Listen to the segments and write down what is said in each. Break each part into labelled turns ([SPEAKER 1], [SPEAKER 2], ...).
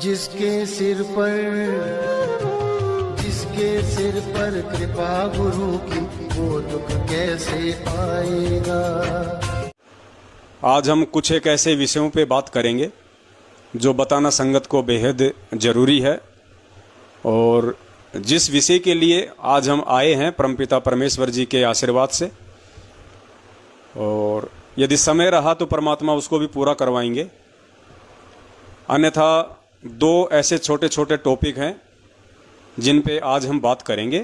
[SPEAKER 1] जिसके सिर पर कृपा गुरु की, वो दुख कैसे आएगा।
[SPEAKER 2] आज हम कुछ एक ऐसे विषयों पे बात करेंगे जो बताना संगत को बेहद ज़रूरी है, और जिस विषय के लिए आज हम आए हैं परमपिता परमेश्वर जी के आशीर्वाद से, और यदि समय रहा तो परमात्मा उसको भी पूरा करवाएंगे। अन्यथा दो ऐसे छोटे छोटे टॉपिक हैं जिन पे आज हम बात करेंगे,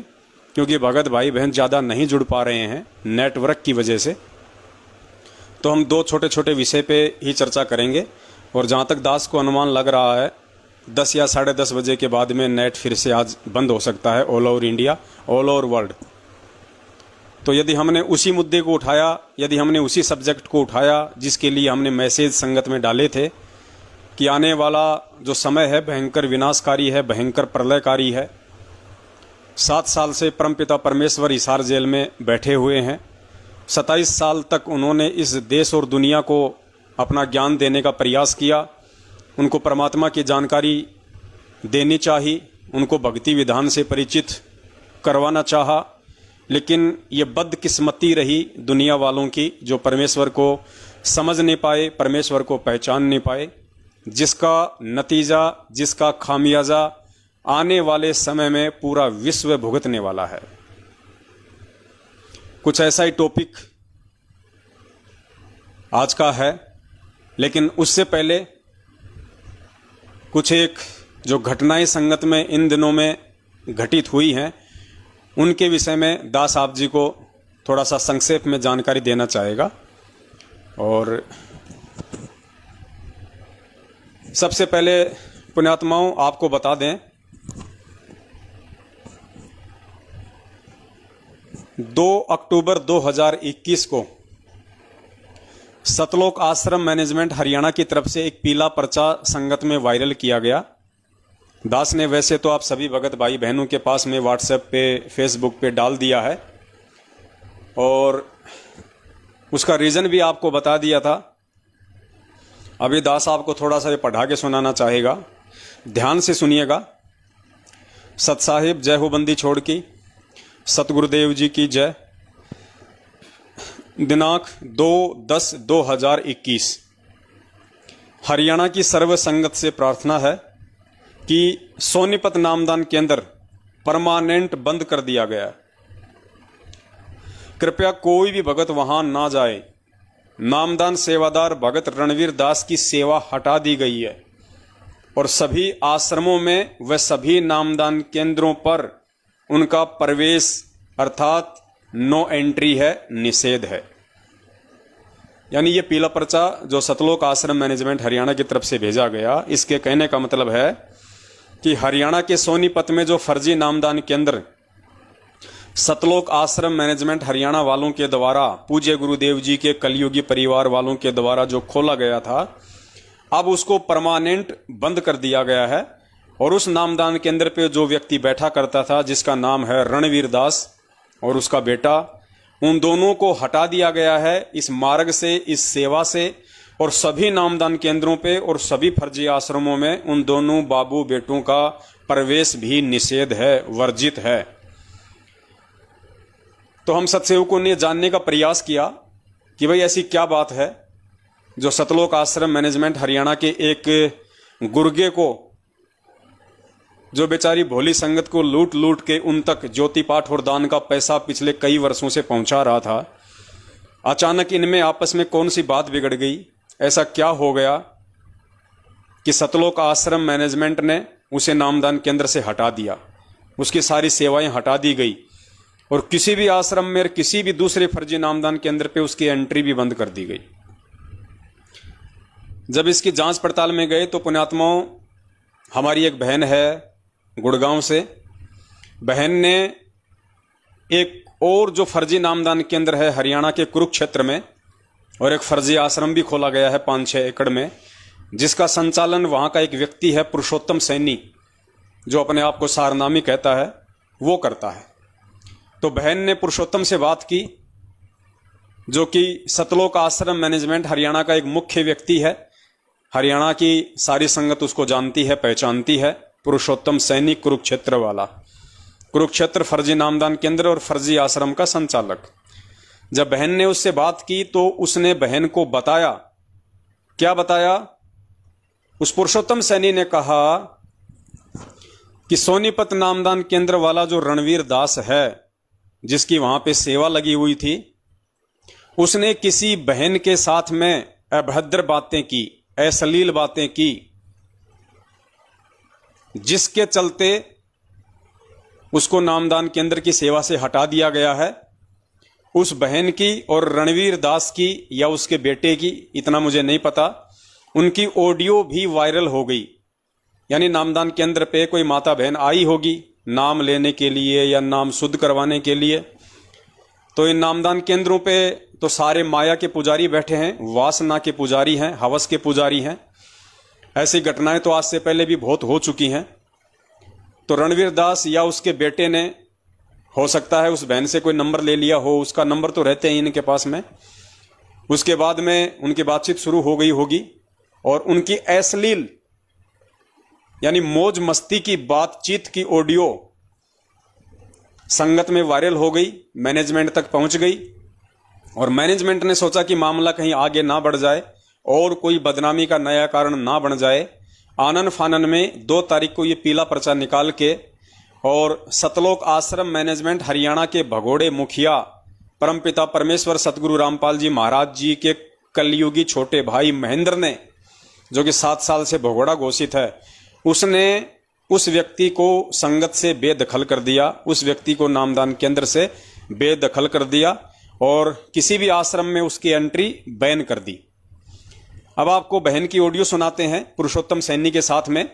[SPEAKER 2] क्योंकि भगत भाई बहन ज़्यादा नहीं जुड़ पा रहे हैं नेटवर्क की वजह से, तो हम दो छोटे छोटे विषय पे ही चर्चा करेंगे। और जहाँ तक दास को अनुमान लग रहा है 10 या 10:30 बजे के बाद में नेट फिर से आज बंद हो सकता है all over India, all over world. तो यदि हमने उसी मुद्दे को उठाया, यदि हमने उसी सब्जेक्ट को उठाया जिसके लिए हमने मैसेज संगत में डाले थे कि आने वाला जो समय है भयंकर विनाशकारी है, भयंकर प्रलयकारी है। 7 साल से परमपिता परमेश्वर हिसार जेल में बैठे हुए हैं। 27 साल तक उन्होंने इस देश और दुनिया को अपना ज्ञान देने का प्रयास किया। उनको परमात्मा की जानकारी देनी चाहिए, उनको भक्ति विधान से परिचित करवाना चाहा, लेकिन ये बदकिस्मती रही दुनिया वालों की जो परमेश्वर को समझ नहीं पाए, परमेश्वर को पहचान नहीं पाए, जिसका नतीजा, जिसका खामियाजा आने वाले समय में पूरा विश्व भुगतने वाला है। कुछ ऐसा ही टॉपिक आज का है, लेकिन उससे पहले कुछ एक जो घटनाएं संगत में इन दिनों में घटित हुई हैं उनके विषय में दास आप जी को थोड़ा सा संक्षेप में जानकारी देना चाहेगा। और सबसे पहले पुण्यात्माओं आपको बता दें, 2 अक्टूबर 2021 को सतलोक आश्रम मैनेजमेंट हरियाणा की तरफ से एक पीला पर्चा संगत में वायरल किया गया। दास ने वैसे तो आप सभी भगत भाई बहनों के पास में व्हाट्सएप पे, फेसबुक पे डाल दिया है, और उसका रीज़न भी आपको बता दिया था। अभी दास आपको थोड़ा सा ये पढ़ा के सुनाना चाहेगा, ध्यान से सुनिएगा। सत साहिब जय हो बंदी छोड़ की, सतगुरुदेव जी की जय। दिनांक 2/10/2021 हरियाणा की सर्व संगत से प्रार्थना है कि सोनीपत नामदान केंद्र परमानेंट बंद कर दिया गया। कृपया कोई भी भगत वहां ना जाए। नामदान सेवादार भगत रणवीर दास की सेवा हटा दी गई है, और सभी आश्रमों में व सभी नामदान केंद्रों पर उनका प्रवेश अर्थात नो एंट्री है, निषेध है। यानी ये पीला पर्चा जो सतलोक आश्रम मैनेजमेंट हरियाणा की तरफ से भेजा गया, इसके कहने का मतलब है कि हरियाणा के सोनीपत में जो फर्जी नामदान केंद्र सतलोक आश्रम मैनेजमेंट हरियाणा वालों के द्वारा, पूज्य गुरुदेव जी के कलयुगी परिवार वालों के द्वारा जो खोला गया था, अब उसको परमानेंट बंद कर दिया गया है। और उस नामदान केंद्र पे जो व्यक्ति बैठा करता था जिसका नाम है रणवीर दास और उसका बेटा, उन दोनों को हटा दिया गया है इस मार्ग से, इस सेवा से। और सभी नामदान केंद्रों पे और सभी फर्जी आश्रमों में उन दोनों बाबू बेटों का प्रवेश भी निषेध है, वर्जित है। तो हम सत्सेवकों ने जानने का प्रयास किया कि भाई ऐसी क्या बात है जो सतलोक आश्रम मैनेजमेंट हरियाणा के एक गुर्गे को, जो बेचारी भोली संगत को लूट लूट के उन तक ज्योति पाठ और दान का पैसा पिछले कई वर्षों से पहुंचा रहा था, अचानक इनमें आपस में कौन सी बात बिगड़ गई, ऐसा क्या हो गया कि सतलोक आश्रम मैनेजमेंट ने उसे नामदान केंद्र से हटा दिया, उसकी सारी सेवाएं हटा दी गई, और किसी भी आश्रम में किसी भी दूसरे फर्जी नामदान केंद्र पे उसकी एंट्री भी बंद कर दी गई। जब इसकी जांच पड़ताल में गए तो पुण्यात्माओं, हमारी एक बहन है गुड़गांव से, बहन ने एक और जो फर्जी नामदान केंद्र है हरियाणा के कुरुक्षेत्र में, और एक फर्जी आश्रम भी खोला गया है 5-6 एकड़ में, जिसका संचालन वहां का एक व्यक्ति है पुरुषोत्तम सैनी, जो अपने आप को सारनामी कहता है, वो करता है। तो बहन ने पुरुषोत्तम से बात की, जो कि सतलोक आश्रम मैनेजमेंट हरियाणा का एक मुख्य व्यक्ति है, हरियाणा की सारी संगत उसको जानती है, पहचानती है। पुरुषोत्तम सैनी, कुरुक्षेत्र वाला, कुरुक्षेत्र फर्जी नामदान केंद्र और फर्जी आश्रम का संचालक। जब बहन ने उससे बात की तो उसने बहन को बताया, क्या बताया? उस पुरुषोत्तम सैनी ने कहा कि सोनीपत नामदान केंद्र वाला जो रणवीर दास है, जिसकी वहां पे सेवा लगी हुई थी, उसने किसी बहन के साथ में अभद्र बातें की, अश्लील बातें की, जिसके चलते उसको नामदान केंद्र की सेवा से हटा दिया गया है। उस बहन की और रणवीर दास की या उसके बेटे की, इतना मुझे नहीं पता, उनकी ऑडियो भी वायरल हो गई। यानी नामदान केंद्र पे कोई माता बहन आई होगी नाम लेने के लिए या नाम शुद्ध करवाने के लिए। तो इन नामदान केंद्रों पे तो सारे माया के पुजारी बैठे हैं, वासना के पुजारी हैं, हवस के पुजारी हैं। ऐसी घटनाएं तो आज से पहले भी बहुत हो चुकी हैं। तो रणवीर दास या उसके बेटे ने, हो सकता है उस बहन से कोई नंबर ले लिया हो, उसका नंबर तो रहते हैं इनके पास में। उसके बाद में उनकी बातचीत शुरू हो गई होगी और उनकी अश्लील यानी मौज मस्ती की बातचीत की ऑडियो संगत में वायरल हो गई, मैनेजमेंट तक पहुंच गई। और मैनेजमेंट ने सोचा कि मामला कहीं आगे ना बढ़ जाए और कोई बदनामी का नया कारण ना बन जाए। आनन फानन में 2 तारीख को ये पीला पर्चा निकाल के और सतलोक आश्रम मैनेजमेंट हरियाणा के भगोड़े मुखिया परमपिता परमेश्वर सतगुरु रामपाल जी महाराज जी के कलयुगी छोटे भाई महेंद्र ने, जो कि 7 साल से भगोड़ा घोषित है, उसने उस व्यक्ति को संगत से बेदखल कर दिया, उस व्यक्ति को नामदान केंद्र से बेदखल कर दिया और किसी भी आश्रम में उसकी एंट्री बैन कर दी। अब आपको बहन की ऑडियो सुनाते हैं पुरुषोत्तम सैनी के साथ में,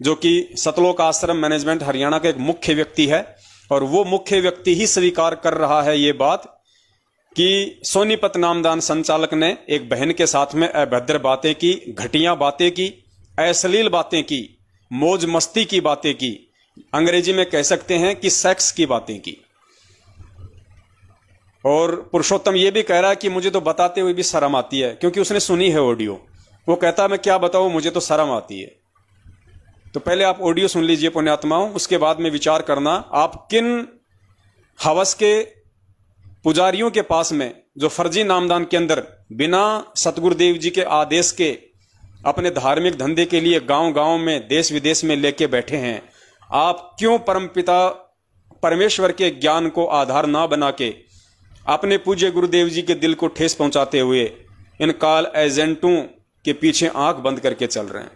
[SPEAKER 2] जो कि सतलोक आश्रम मैनेजमेंट हरियाणा का एक मुख्य व्यक्ति है। और वो मुख्य व्यक्ति ही स्वीकार कर रहा है ये बात कि सोनीपत नामदान संचालक ने एक बहन के साथ में अभद्र बातें की, घटिया बातें की, अश्लील बातें की, मौज मस्ती की बातें की, अंग्रेजी में कह सकते हैं कि सेक्स की बातें की। और पुरुषोत्तम ये भी कह रहा है कि मुझे तो बताते हुए भी शर्म आती है, क्योंकि उसने सुनी है ऑडियो। वो कहता मैं क्या बताऊं, मुझे तो शर्म आती है। तो पहले आप ऑडियो सुन लीजिए पुण्यात्माओं, उसके बाद में विचार करना आप किन हवस के पुजारियों के पास में, जो फर्जी नामदान के अंदर बिना सतगुरुदेव जी के आदेश के अपने धार्मिक धंधे के लिए गांव-गांव में, देश विदेश में लेके बैठे हैं, आप क्यों परमपिता परमेश्वर के ज्ञान को आधार ना बना के अपने पूज्य गुरुदेव जी के दिल को ठेस पहुंचाते हुए इन काल एजेंटों के पीछे आंख बंद करके चल रहे हैं।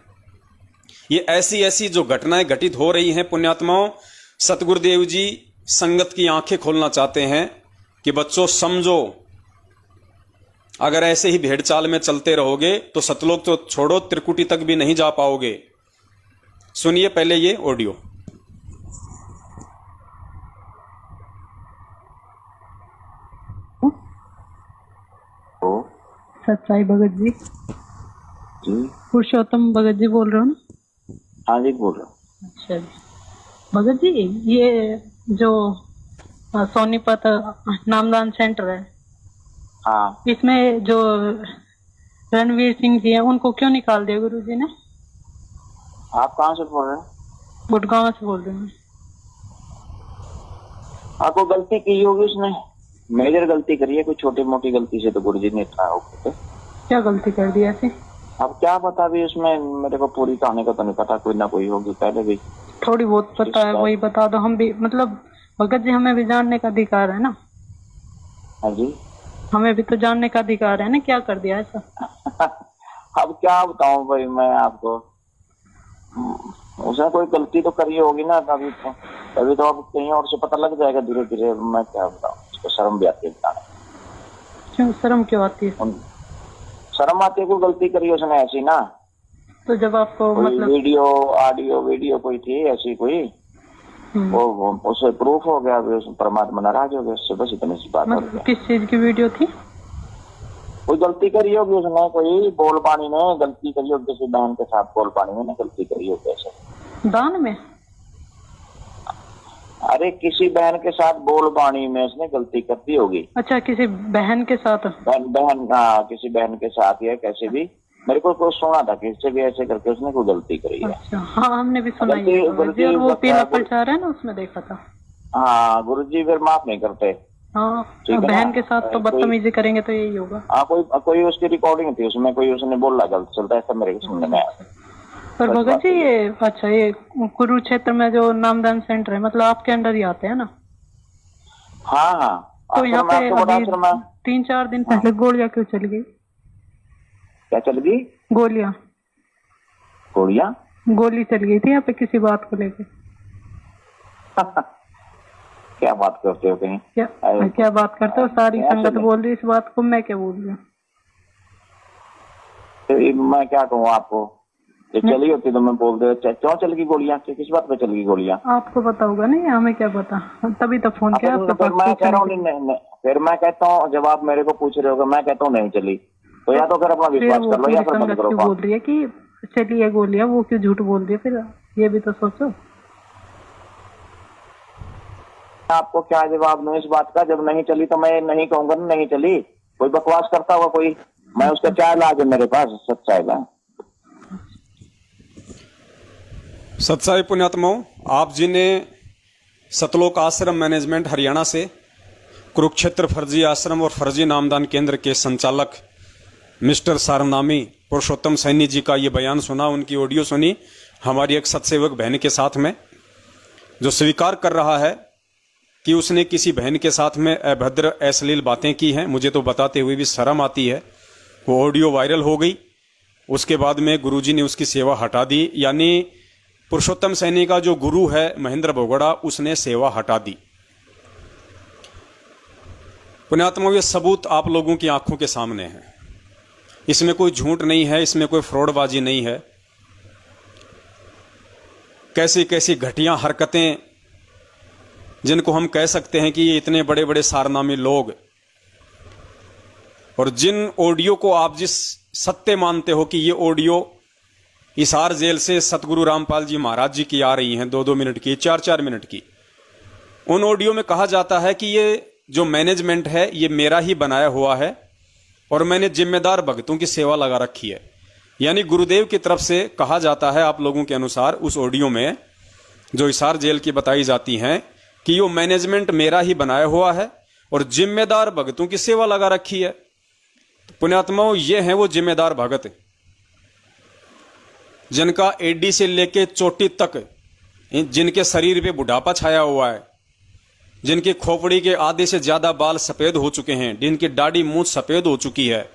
[SPEAKER 2] ये ऐसी ऐसी जो घटनाएं घटित हो रही हैं पुण्यात्माओं, सतगुरुदेव जी संगत की आंखें खोलना चाहते हैं कि बच्चों समझो, अगर ऐसे ही भेड़ चाल में चलते रहोगे तो सतलोक तो छोड़ो, त्रिकुटी तक भी नहीं जा पाओगे। सुनिए पहले ये ऑडियो।
[SPEAKER 3] सच्चाई भगत जी
[SPEAKER 4] जी,
[SPEAKER 3] पुरुषोत्तम भगत जी बोल रहे हो ना?
[SPEAKER 4] हाँ जी बोल रहा हूँ।
[SPEAKER 3] अच्छा जी भगत जी, ये जो सोनीपत नामदान सेंटर है,
[SPEAKER 4] हाँ,
[SPEAKER 3] इसमें जो रणवीर सिंह जी हैं उनको क्यों निकाल दिया गुरु जी ने?
[SPEAKER 4] आप कहाँ से बोल रहे हैं?
[SPEAKER 3] गुड़गांव से बोल रहे हैं।
[SPEAKER 4] आपको गलती की होगी उसने, मेजर गलती करी है, कोई छोटी मोटी गलती से तो गुरु जी ने उठाया होगा।
[SPEAKER 3] क्या गलती कर दी ऐसी?
[SPEAKER 4] अब क्या पता भी उसमें, मेरे को पूरी कहानी का तो नहीं पता, कोई ना कोई होगी। पहले भी
[SPEAKER 3] थोड़ी बहुत पता है, वही बता दो। हम भी मतलब भगत जी, हमें भी जानने का अधिकार है ना?
[SPEAKER 4] हाँ जी,
[SPEAKER 3] हमें भी तो जानने का अधिकार है ना, क्या कर दिया ऐसा?
[SPEAKER 4] अब क्या बताऊं भाई मैं आपको, उसने कोई गलती तो करी होगी ना, तभी तो अब कहीं और से पता लग जाएगा धीरे धीरे। मैं क्या बताऊं, उसको शर्म भी आती है बताने।
[SPEAKER 3] क्यों शर्म क्यों आती है?
[SPEAKER 4] शर्म आती है, कोई गलती करी उसने ऐसी ना।
[SPEAKER 3] तो जब आपको मतलब
[SPEAKER 4] वीडियो ऑडियो वीडियो कोई थी ऐसी कोई, वो उसे प्रूफ हो गया, परमात्मा नाराज हो गया उससे, बस इतनी सी बात।
[SPEAKER 3] मतलब किस चीज की वीडियो थी?
[SPEAKER 4] कोई गलती करी होगी उसने, कोई बोल पानी ने गलती करी होगी, किसी बहन के साथ बोल पानी में गलती करी होगी ऐसे।
[SPEAKER 3] दान में?
[SPEAKER 4] अरे किसी बहन के साथ बोल पानी में उसने गलती कर दी होगी।
[SPEAKER 3] अच्छा, किसी बहन के साथ?
[SPEAKER 4] बहन, हाँ, किसी बहन के साथ या कैसे भी मेरे को कुछ सुना था कि इससे भी ऐसे करके उसने कोई गलती करी है।
[SPEAKER 3] अच्छा, हाँ हमने भी सुना
[SPEAKER 4] गलती-
[SPEAKER 3] ये
[SPEAKER 4] गलती
[SPEAKER 3] और वो
[SPEAKER 4] बता-
[SPEAKER 3] पीला प्रचार है ना उसमें देखा था।
[SPEAKER 4] हाँ गुरुजी फिर माफ नहीं करते।
[SPEAKER 3] हाँ
[SPEAKER 4] ठीक है
[SPEAKER 3] बहन
[SPEAKER 4] ना?
[SPEAKER 3] के साथ तो
[SPEAKER 4] कोई-
[SPEAKER 3] बदतमीजी करेंगे तो यही होगा।
[SPEAKER 4] हाँ कोई उसकी रिकॉर्डिंग थी, उसमें कोई उसने बोला गलत चलता है, ऐसा मेरे को सुनने में आया।
[SPEAKER 3] पर
[SPEAKER 4] बस
[SPEAKER 3] भगत
[SPEAKER 4] बात
[SPEAKER 3] जी
[SPEAKER 4] है।
[SPEAKER 3] ये अच्छा ये कुरुक्षेत्र में जो नामदान सेंटर है मतलब आपके अंडर ही आते हैं ना?
[SPEAKER 4] हाँ हाँ
[SPEAKER 3] तो यहाँ पे
[SPEAKER 4] आपको बता
[SPEAKER 3] अभी
[SPEAKER 4] फिर मैं
[SPEAKER 3] 3-4 दिन पहले गोलियां क्यों चली गई?
[SPEAKER 4] क्या चल गई?
[SPEAKER 3] गोलियां
[SPEAKER 4] गोलियां?
[SPEAKER 3] गोली चल गई थी यहाँ पे किसी बात को लेके।
[SPEAKER 4] क्या बात करते हो कहीं?
[SPEAKER 3] क्या बात करते हो? सारी
[SPEAKER 4] क्या
[SPEAKER 3] संगत
[SPEAKER 4] चले?
[SPEAKER 3] बोल रही इस बात को, मैं क्या बोल रही हूँ?
[SPEAKER 4] तो मैं क्या कहूँ आपको, ये चली होती तो मैं बोल दे। क्यों चल गई गोलियां? किस बात पे चल गई गोलियां?
[SPEAKER 3] आपको पता होगा नहीं, हमें क्या पता, तभी तो फोन किया आपके
[SPEAKER 4] फिर मैं कह रहा हूँ
[SPEAKER 3] पास।
[SPEAKER 4] फिर मैं कहता हूँ, जब आप मेरे को पूछ रहे हो, मैं कहता हूँ नहीं चली, तो या तो फिर अपना
[SPEAKER 3] फिर
[SPEAKER 4] विश्वास
[SPEAKER 3] वो
[SPEAKER 4] कर लो
[SPEAKER 3] पूरी
[SPEAKER 4] या फिर मत
[SPEAKER 3] संगत
[SPEAKER 4] करो।
[SPEAKER 3] क्यों बोल रही है कि चली है गोलियां, वो क्यों झूठ बोल रही है? फिर ये भी तो सोचो।
[SPEAKER 4] आपको क्या जवाब दूं इस बात का? जब नहीं चली तो मैं नहीं कहूंगा ना नहीं चली। कोई बकवास करता होगा कोई, मैं उसका क्या इलाज है मेरे पास सच्चाई का?
[SPEAKER 2] सत्साई पुण्यात्माओं, आप जी ने सतलोक आश्रम मैनेजमेंट हरियाणा से कुरुक्षेत्र फर्जी आश्रम और फर्जी नामदान केंद्र के संचालक मिस्टर सारनामी पुरुषोत्तम सैनी जी का ये बयान सुना, उनकी ऑडियो सुनी हमारी एक सत्सेवक बहन के साथ में, जो स्वीकार कर रहा है कि उसने किसी बहन के साथ में अभद्र अश्लील बातें की हैं। मुझे तो बताते हुए भी शर्म आती है। वो ऑडियो वायरल हो गई, उसके बाद में गुरुजी ने उसकी सेवा हटा दी। यानी पुरुषोत्तम सैनी का जो गुरु है महेंद्र बोगड़ा, उसने सेवा हटा दी। पुण्यात्माओं, ये सबूत आप लोगों की आंखों के सामने है। इसमें कोई झूठ नहीं है, इसमें कोई फ्रॉडबाजी नहीं है। कैसी कैसी घटिया हरकतें, जिनको हम कह सकते हैं कि ये इतने बड़े बड़े सारनामी लोग, और जिन ऑडियो को आप जिस सत्य मानते हो कि ये ऑडियो हिसार जेल से सतगुरु रामपाल जी महाराज जी की आ रही हैं, 2-2 मिनट की, 4-4 मिनट की, उन ऑडियो में कहा जाता है कि ये जो मैनेजमेंट है ये मेरा ही बनाया हुआ है और मैंने जिम्मेदार भक्तों की सेवा लगा रखी है। यानी गुरुदेव की तरफ से कहा जाता है आप लोगों के अनुसार उस ऑडियो में जो हिसार जेल की बताई जाती हैं कि यो मैनेजमेंट मेरा ही बनाया हुआ है और जिम्मेदार भगतों की सेवा लगा रखी है। तो पुण्यात्माओं, ये हैं वो जिम्मेदार भगत जिनका एडी से लेके चोटी तक, जिनके शरीर पे बुढ़ापा छाया हुआ है, जिनकी खोपड़ी के आधे से ज्यादा बाल सफेद हो चुके हैं, जिनकी दाढ़ी मूंछ सफेद हो चुकी है।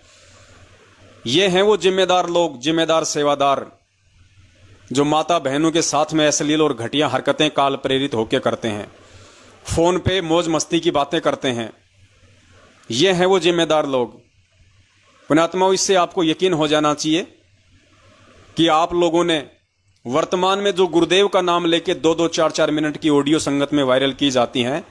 [SPEAKER 2] ये हैं वो जिम्मेदार लोग, जिम्मेदार सेवादार, जो माता बहनों के साथ में अश्लील और घटिया हरकतें काल प्रेरित होकर करते हैं, फोन पे मौज मस्ती की बातें करते हैं। ये हैं वो जिम्मेदार लोग। पुण्यात्माओं, इससे आपको यकीन हो जाना चाहिए कि आप लोगों ने वर्तमान में जो गुरुदेव का नाम लेके 2-2, 4-4 मिनट की ऑडियो संगत में वायरल की जाती हैं,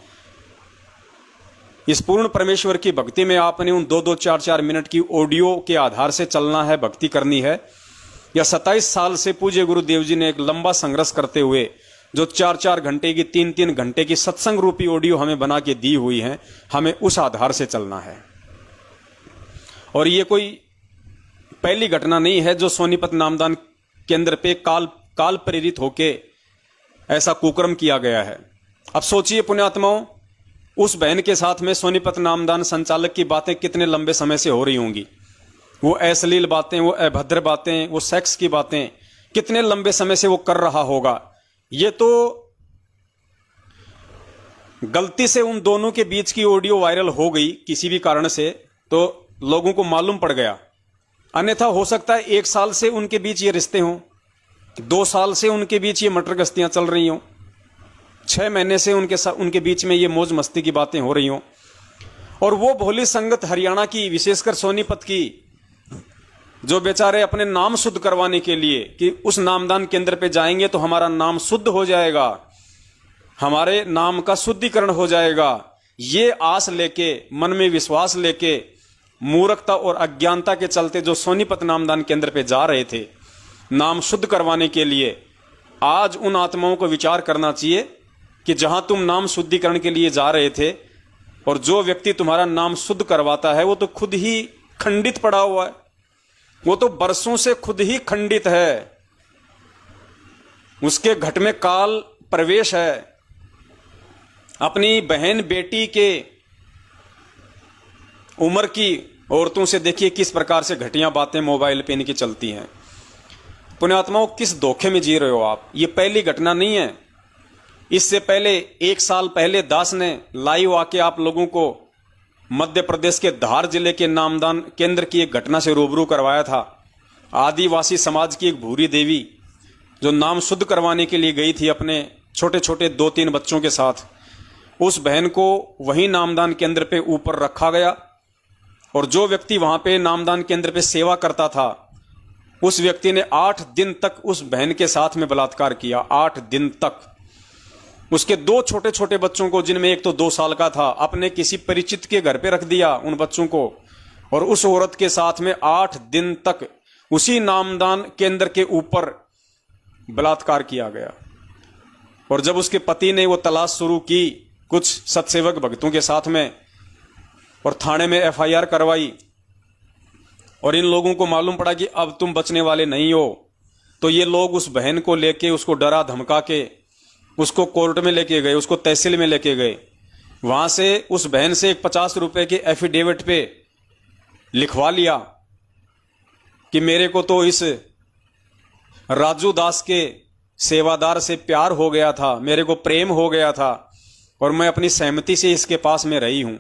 [SPEAKER 2] इस पूर्ण परमेश्वर की भक्ति में आपने उन 2-2, 4-4 मिनट की ऑडियो के आधार से चलना है, भक्ति करनी है। या 27 साल से पूज्य गुरुदेव जी ने एक लंबा संघर्ष करते हुए जो 4-4 घंटे की, 3-3 घंटे की सत्संग रूपी ऑडियो हमें बना के दी हुई है, हमें उस आधार से चलना है। और ये कोई पहली घटना नहीं है जो सोनीपत नामदान केंद्र पे काल प्रेरित होके ऐसा कुकर्म किया गया है। अब सोचिए पुण्यात्माओं, उस बहन के साथ में सोनीपत नामदान संचालक की बातें कितने लंबे समय से हो रही होंगी। वो अश्लील बातें, वो अभद्र बातें, वो सेक्स की बातें कितने लंबे समय से वो कर रहा होगा। ये तो गलती से उन दोनों के बीच की ऑडियो वायरल हो गई किसी भी कारण से, तो लोगों को मालूम पड़ गया। अन्यथा हो सकता है 1 साल से उनके बीच ये रिश्ते हों, 2 साल से उनके बीच ये मटर गश्तियां चल रही हों, 6 महीने से उनके बीच में ये मौज मस्ती की बातें हो रही हों। और वो भोली संगत हरियाणा की, विशेषकर सोनीपत की, जो बेचारे अपने नाम शुद्ध करवाने के लिए कि उस नामदान केंद्र पे जाएंगे तो हमारा नाम शुद्ध हो जाएगा, हमारे नाम का शुद्धिकरण हो जाएगा, ये आस लेके, मन में विश्वास लेके, मूर्खता और अज्ञानता के चलते जो सोनीपत नामदान केंद्र पे जा रहे थे नाम शुद्ध करवाने के लिए, आज उन आत्माओं को विचार करना चाहिए कि जहां तुम नाम शुद्धिकरण के लिए जा रहे थे और जो व्यक्ति तुम्हारा नाम शुद्ध करवाता है वो तो खुद ही खंडित पड़ा हुआ है। वो तो बरसों से खुद ही खंडित है, उसके घट में काल प्रवेश है। अपनी बहन बेटी के उम्र की औरतों से देखिए किस प्रकार से घटिया बातें मोबाइल पे इनकी चलती हैं। पुण्यात्माओं, किस धोखे में जी रहे हो आप? ये पहली घटना नहीं है। इससे पहले 1 साल पहले दास ने लाइव आके आप लोगों को मध्य प्रदेश के धार जिले के नामदान केंद्र की एक घटना से रूबरू करवाया था। आदिवासी समाज की एक भूरी देवी जो नाम शुद्ध करवाने के लिए गई थी अपने छोटे छोटे 2-3 बच्चों के साथ, उस बहन को वहीं नामदान केंद्र पे ऊपर रखा गया और जो व्यक्ति वहां पे नामदान केंद्र पे सेवा करता था उस व्यक्ति ने 8 दिन तक उस बहन के साथ में बलात्कार किया। 8 दिन तक उसके 2 छोटे छोटे बच्चों को, जिनमें एक तो 2 साल का था, अपने किसी परिचित के घर पे रख दिया उन बच्चों को, और उस औरत के साथ में 8 दिन तक उसी नामदान केंद्र के ऊपर बलात्कार किया गया। और जब उसके पति ने वो तलाश शुरू की कुछ सत्सेवक भक्तों के साथ में और थाने में FIR करवाई और इन लोगों को मालूम पड़ा कि अब तुम बचने वाले नहीं हो, तो ये लोग उस बहन को लेके उसको डरा धमका के उसको कोर्ट में लेके गए, उसको तहसील में लेके गए। वहां से उस बहन से एक 50 रुपए के एफिडेविट पे लिखवा लिया कि मेरे को तो इस राजू दास के सेवादार से प्यार हो गया था, मेरे को प्रेम हो गया था और मैं अपनी सहमति से इसके पास में रही हूं।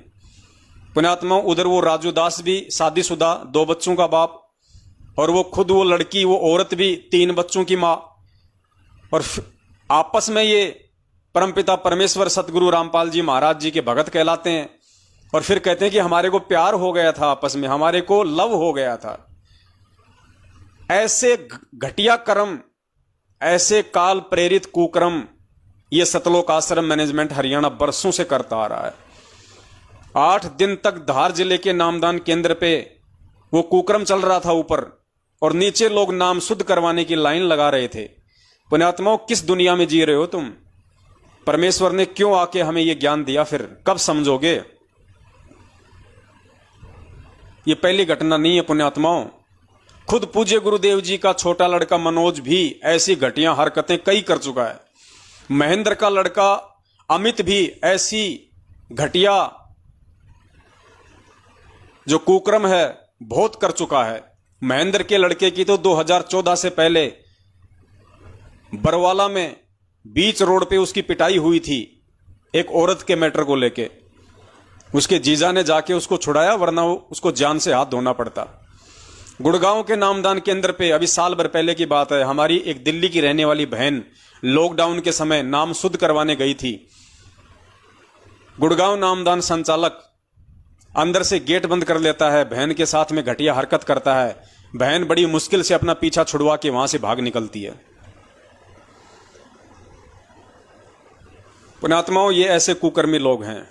[SPEAKER 2] पुण्यात्मा, उधर वो राजू दास भी शादीशुदा 2 बच्चों का बाप, और वो खुद वो लड़की, वो औरत भी 3 बच्चों की मां, और आपस में ये परमपिता परमेश्वर सतगुरु रामपाल जी महाराज जी के भगत कहलाते हैं। और फिर कहते हैं कि हमारे को प्यार हो गया था, आपस में हमारे को लव हो गया था। ऐसे घटिया कर्म, ऐसे काल प्रेरित कुकर्म ये सतलोक आश्रम मैनेजमेंट हरियाणा बरसों से करता आ रहा है। 8 दिन तक धार जिले के नामदान केंद्र पे वो कुकर्म चल रहा था ऊपर, और नीचे लोग नाम शुद्ध करवाने की लाइन लगा रहे थे। पुण्यात्माओं, किस दुनिया में जी रहे हो तुम? परमेश्वर ने क्यों आके हमें ये ज्ञान दिया? फिर कब समझोगे? ये पहली घटना नहीं है पुण्यात्माओं। खुद पूज्य गुरुदेव जी का छोटा लड़का मनोज भी ऐसी घटिया हरकतें कई कर चुका है। महेंद्र का लड़का अमित भी ऐसी घटिया जो कुकर्म है बहुत कर चुका है। महेंद्र के लड़के की तो 2014 से पहले बरवाला में बीच रोड पे उसकी पिटाई हुई थी एक औरत के मैटर को लेके। उसके जीजा ने जाके उसको छुड़ाया, वरना उसको जान से हाथ धोना पड़ता। गुड़गांव के नामदान केंद्र पे अभी साल भर पहले की बात है, हमारी एक दिल्ली की रहने वाली बहन लॉकडाउन के समय नाम शुद्ध करवाने गई थी। गुड़गांव नामदान संचालक अंदर से गेट बंद कर लेता है, बहन के साथ में घटिया हरकत करता है। बहन बड़ी मुश्किल से अपना पीछा छुड़वा के वहां से भाग निकलती है। पुण्यात्माओं, ये ऐसे कुकर्मी लोग हैं,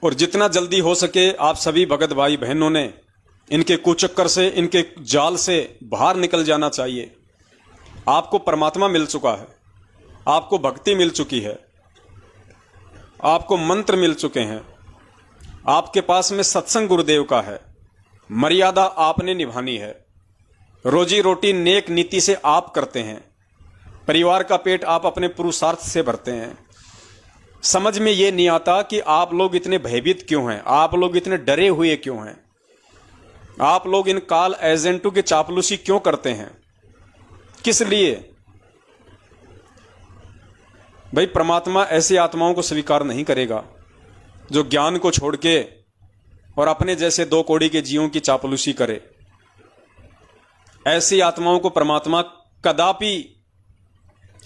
[SPEAKER 2] और जितना जल्दी हो सके आप सभी भगत भाई बहनों ने इनके कुचक्कर से, इनके जाल से बाहर निकल जाना चाहिए। आपको परमात्मा मिल चुका है, आपको भक्ति मिल चुकी है, आपको मंत्र मिल चुके हैं, आपके पास में सत्संग गुरुदेव का है, मर्यादा आपने निभानी है, रोजी रोटी नेक नीति से आप करते हैं, परिवार का पेट आप अपने पुरुषार्थ से भरते हैं। समझ में ये नहीं आता कि आप लोग इतने भयभीत क्यों हैं, आप लोग इतने डरे हुए क्यों हैं, आप लोग इन काल एजेंटों की चापलूसी क्यों करते हैं, किस लिए? भाई, परमात्मा ऐसी आत्माओं को स्वीकार नहीं करेगा जो ज्ञान को छोड़ के और अपने जैसे 2 कौड़ी के जीवों की चापलूसी करे। ऐसी आत्माओं को परमात्मा कदापि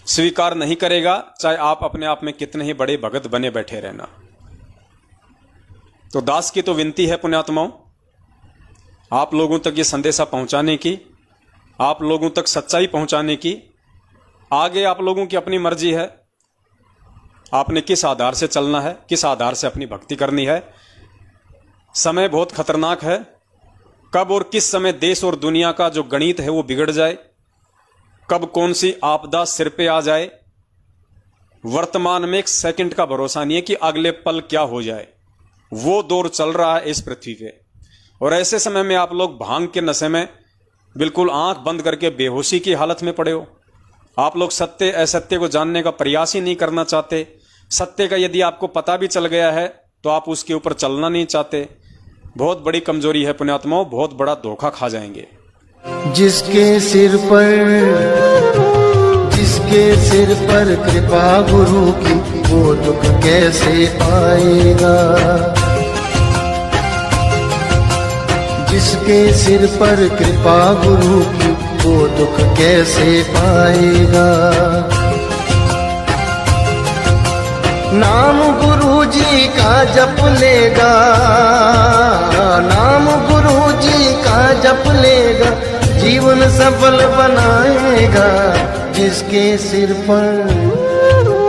[SPEAKER 2] स्वीकार नहीं करेगा, चाहे आप अपने आप में कितने ही बड़े भगत बने बैठे रहना। तो दास की तो विनती है पुण्यात्माओं, आप लोगों तक ये संदेशा पहुंचाने की, आप लोगों तक सच्चाई पहुंचाने की। आगे आप लोगों की अपनी मर्जी है, आपने किस आधार से चलना है, किस आधार से अपनी भक्ति करनी है। समय बहुत खतरनाक है, कब और किस समय देश और दुनिया का जो गणित है वो बिगड़ जाए, कब कौन सी आपदा सिर पे आ जाए, वर्तमान में 1 सेकंड का भरोसा नहीं है कि अगले पल क्या हो जाए। वो दौर चल रहा है इस पृथ्वी पे। और ऐसे समय में आप लोग भांग के नशे में बिल्कुल आंख बंद करके बेहोशी की हालत में पड़े हो। आप लोग सत्य असत्य को जानने का प्रयास ही नहीं करना चाहते। सत्य का यदि आपको पता भी चल गया है तो आप उसके ऊपर चलना नहीं चाहते। बहुत बड़ी कमजोरी है पुण्यात्माओं, बहुत बड़ा धोखा खा जाएंगे।
[SPEAKER 1] जिसके सिर पर कृपा गुरु की, वो दुख कैसे आएगा। जिसके सिर पर कृपा गुरु की, वो दुख कैसे आएगा। नाम गुरु जी का जप लेगा, नाम गुरु जी का जप लेगा, जीवन सफल बनाएगा। जिसके सिर पर